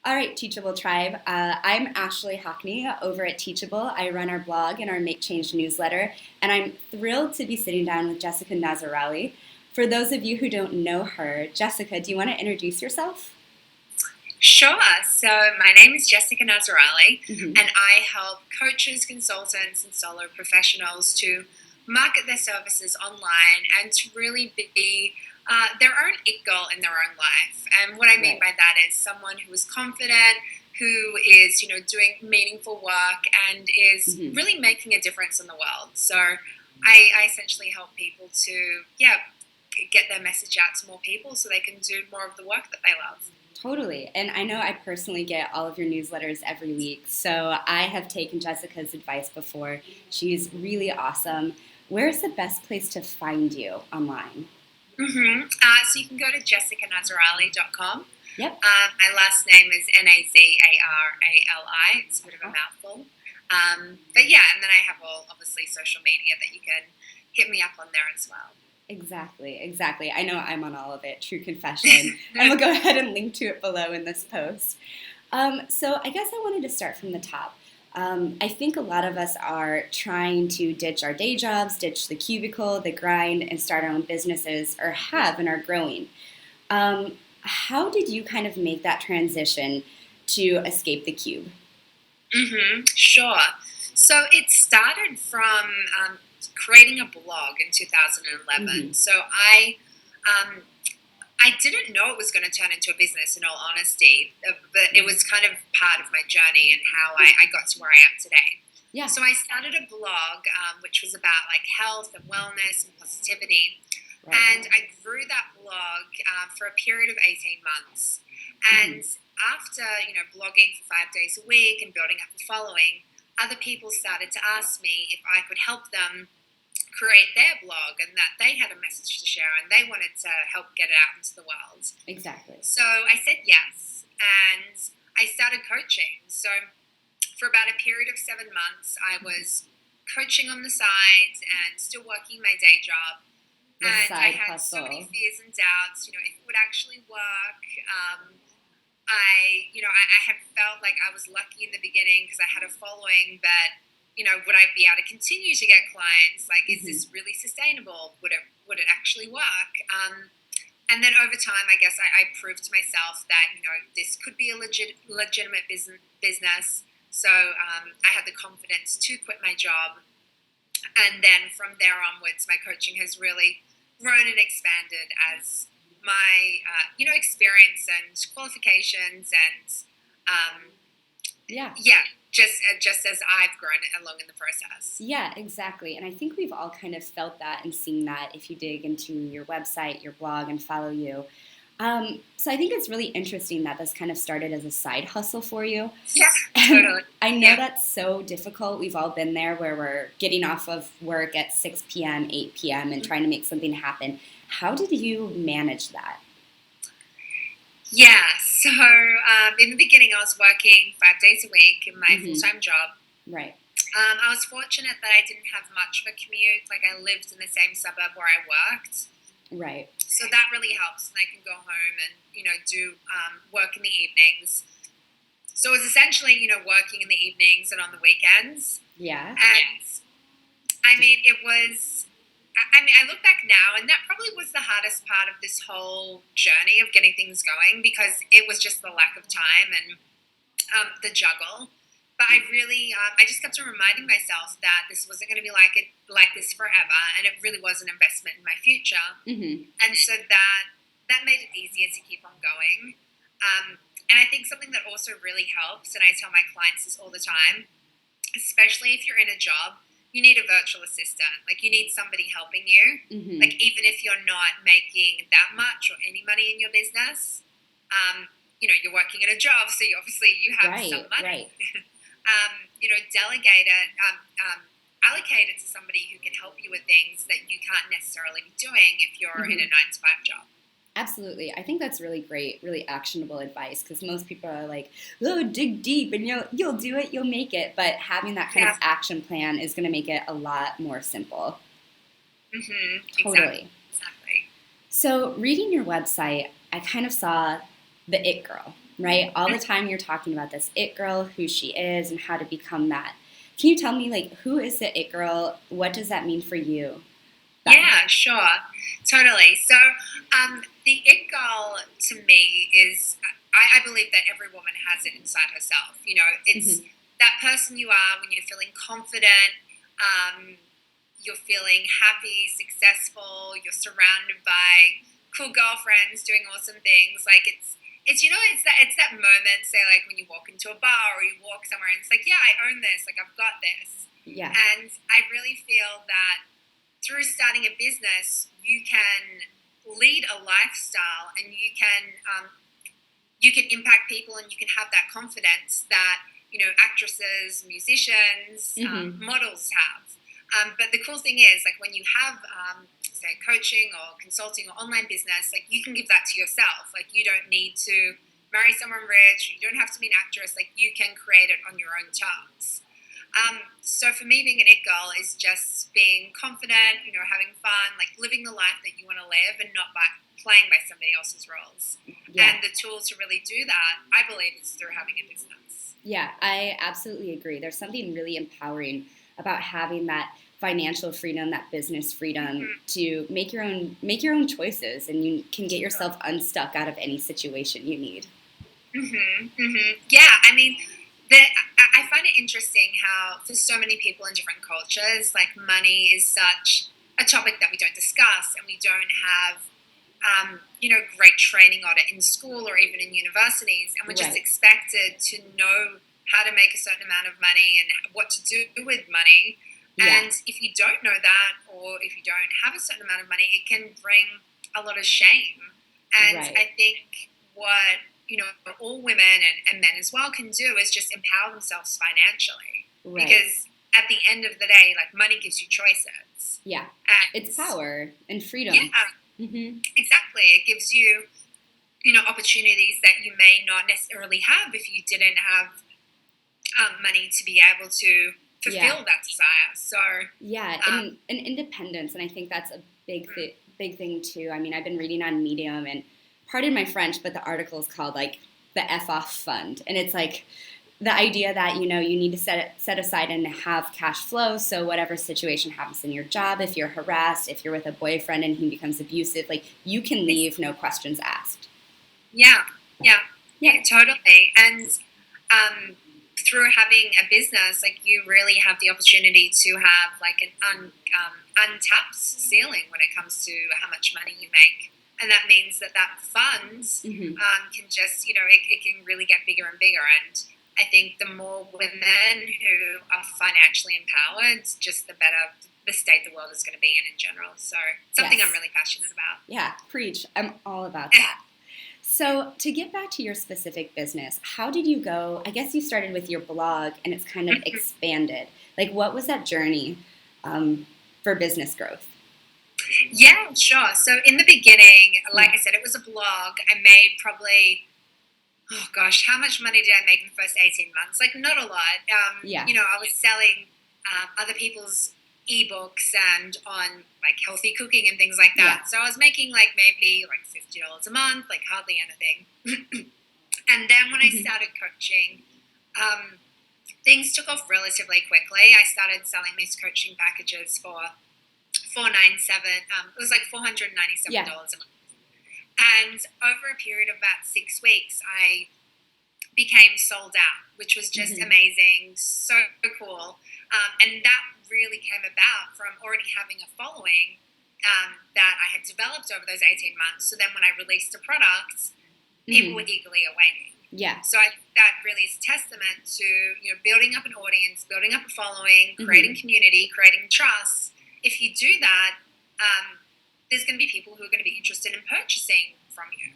All right, Teachable Tribe. I'm Ashley Hockney over at Teachable. I run our blog and our Make Change newsletter, and I'm thrilled to be sitting down with Jessica Nazarali. For those of you who don't know her, Jessica, do you want to introduce yourself? Sure. So my name is Jessica Nazarali, Mm-hmm. and I help coaches, consultants, and solo professionals to market their services online and to really be their own it girl in their own life. And what I mean Right. by that is someone who is confident, who is doing meaningful work, and is Mm-hmm. really making a difference in the world. So I essentially help people to get their message out to more people so they can do more of the work that they love. Totally. And I know I personally get all of your newsletters every week, so I have taken Jessica's advice before. She's really awesome. Where's the best place to find you online? So you can go to jessicanazarali.com. Yep. My last name is Nazarali. It's a bit of a mouthful. But yeah, and then I have all, obviously, social media that you can hit me up on there as well. Exactly. I know I'm on all of it, true confession. And we'll go ahead and link to it below in this post. So I guess I wanted to start from the top. I think a lot of us are trying to ditch our day jobs, ditch the cubicle, the grind, and start our own businesses, or have and are growing. How did you kind of make that transition to escape the cube? Sure. So it started from creating a blog in 2011. Mm-hmm. So I didn't know it was going to turn into a business, in all honesty, but it was kind of part of my journey and how I got to where I am today. Yeah. So I started a blog which was about like health and wellness and positivity. Right. And I grew that blog for a period of 18 months. And after, blogging for 5 days a week and building up a following, other people started to ask me if I could help them create their blog and that they had a message to share and they wanted to help get it out into the world. Exactly. So I said yes, and I started coaching. So for about a period of 7 months, I was coaching on the side and still working my day job. The and I side had so hustle. many fears and doubts, if it would actually work. I had felt like I was lucky in the beginning because I had a following, but would I be able to continue to get clients? Like, is this really sustainable? Would it actually work? And then over time, I guess I proved to myself that this could be a legitimate business. So I had the confidence to quit my job, and then from there onwards, my coaching has really grown and expanded as my experience and qualifications and just as I've grown along in the process. Yeah, exactly. And I think we've all kind of felt that and seen that if you dig into your website, your blog, and follow you. So I think it's really interesting that this kind of started as a side hustle for you. Yeah, totally. I know that's so difficult. We've all been there where we're getting off of work at 6 p.m., 8 p.m. and trying to make something happen. How did you manage that? Yeah, so in the beginning, I was working 5 days a week in my full-time job. Right. I was fortunate that I didn't have much of a commute. Like, I lived in the same suburb where I worked. Right. So that really helps, and I can go home and do work in the evenings. So it was essentially working in the evenings and on the weekends. Yeah. And I mean, I look back now, and that probably was the hardest part of this whole journey of getting things going, because it was just the lack of time and the juggle. But I really, I just kept on reminding myself that this wasn't going to be like this forever, and it really was an investment in my future. And so that made it easier to keep on going. And I think something that also really helps, and I tell my clients this all the time, especially if you're in a job, you need a virtual assistant. Like, you need somebody helping you. Like, even if you're not making that much or any money in your business, you're working in a job, so you have some money. Right. Delegate it, allocate it to somebody who can help you with things that you can't necessarily be doing if you're in a 9-to-5 job. Absolutely. I think that's really great, really actionable advice, because most people are like, oh, dig deep and you'll do it, you'll make it. But having that kind of action plan is going to make it a lot more simple. Totally. Exactly. So reading your website, I kind of saw the it girl. right? All the time you're talking about this it girl, who she is, and how to become that. Can you tell me, like, who is the it girl? What does that mean for you? Yeah, sure. Totally. So, the it girl to me is, I believe that every woman has it inside herself. You know, it's Mm-hmm. that person you are when you're feeling confident, you're feeling happy, successful, you're surrounded by cool girlfriends doing awesome things. Like, it's that moment, say, like when you walk into a bar or you walk somewhere and it's like, yeah, I own this, like I've got this. Yeah. And I really feel that through starting a business, you can lead a lifestyle, and you can impact people, and you can have that confidence that actresses, musicians, Mm-hmm. models have. But the cool thing is, like when you have say coaching or consulting or online business, like you can give that to yourself. Like you don't need to marry someone rich. You don't have to be an actress. Like you can create it on your own terms. So for me, being an it girl is just being confident, having fun, like living the life that you want to live, and not by playing by somebody else's roles. Yeah. And the tool to really do that, I believe, is through having a business. Yeah, I absolutely agree. There's something really empowering about having that financial freedom, that business freedom to make your own choices, and you can get yourself unstuck out of any situation you need. Yeah, I mean, I find it interesting how for so many people in different cultures, like money is such a topic that we don't discuss, and we don't have, great training on it in school or even in universities, and we're just Right. expected to know how to make a certain amount of money and what to do with money. Yeah. And if you don't know that, or if you don't have a certain amount of money, it can bring a lot of shame. And Right. I think what all women and men as well can do is just empower themselves financially, Right. because at the end of the day, like money gives you choices. Yeah. And It's power and freedom. yeah, Mm-hmm. exactly. It gives you opportunities that you may not necessarily have if you didn't have money to be able to Yeah. fulfill that desire. So Yeah, and independence, and I think that's a big thing too. I mean, I've been reading on Medium, and pardon my French, but the article is called like the F off fund, and it's like the idea that you need to set aside and have cash flow, so whatever situation happens in your job, if you're harassed, if you're with a boyfriend and he becomes abusive, like you can leave, no questions asked. yeah, yeah, Yeah. totally. And through having a business, like you really have the opportunity to have like an untapped ceiling when it comes to how much money you make. And that means that fund Mm-hmm. can just, it can really get bigger and bigger. And I think the more women who are financially empowered, just the better the state the world is going to be in general. So something Yes. I'm really passionate about. Yeah, preach. I'm all about that. So to get back to your specific business, how did you go? I guess you started with your blog and it's kind of expanded. Like, what was that journey for business growth? Yeah, sure. So in the beginning, like I said, it was a blog. I made probably, oh gosh, how much money did I make in the first 18 months? Like, not a lot. Yeah. I was selling other people's ebooks and on like healthy cooking and things like that. Yeah. So I was making like maybe like $50 a month, like hardly anything. And then when I started coaching, things took off relatively quickly. I started selling these coaching packages for $497. It was like $497 Yeah. a month. And over a period of about 6 weeks, I became sold out, which was just amazing, so cool. And that really came about from already having a following that I had developed over those 18 months. So then when I released a product, people were eagerly awaiting. Yeah. So I think that really is a testament to building up an audience, building up a following, creating community, creating trust. If you do that, there's going to be people who are going to be interested in purchasing from you.